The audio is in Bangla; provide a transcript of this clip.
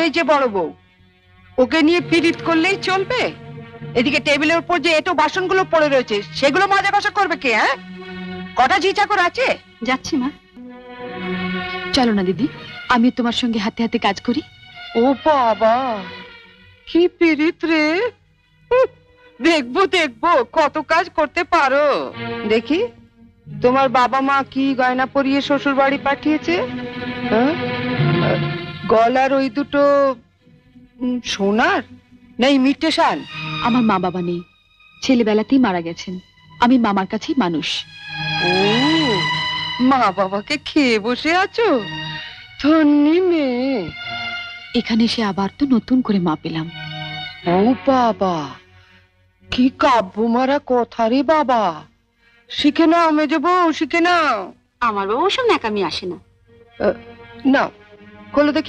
এই যে বড় বউ, ওকে নিয়ে পীড়িত করলেই চলবে? এদিকে টেবিলের উপর যে এটো বাসনগুলো পড়ে রয়েছে সেগুলো মাজা কষা করবে কে? হ্যাঁ, কটা ঝি চাকর আছে? যাচ্ছি মা। চলো না দিদি, আমি তোমার সঙ্গে হাতে হাতে কাজ করি। ও বাবা, কি পীড়িত রে! দেখবো দেখবো কত কাজ করতে পারো। দেখি তোমার বাবা মা কি গয়না পরিয়ে শ্বশুর বাড়ি পাঠিয়েছে। হ্যাঁ? গলার ওই দুটো সোনার, নেই মিটেশান? আমার মা বাবা নেই, ছেলেবেলাতেই মারা গেছেন। আমি মামার কাছেই মানুষ। ও, মা বাবাকে খেয়ে বসে আছো? ধন্যি মেয়ে। এখানে এসে আবার তো নতুন করে মা পেলাম। ও বাবা, কি কাব্য মারা কথা রে বাবা! শিখে নাও মেজো বউ, শিখে নাও। আমার বাবা ওসব ন্যাকামি আসে না। না, খোলো দেখি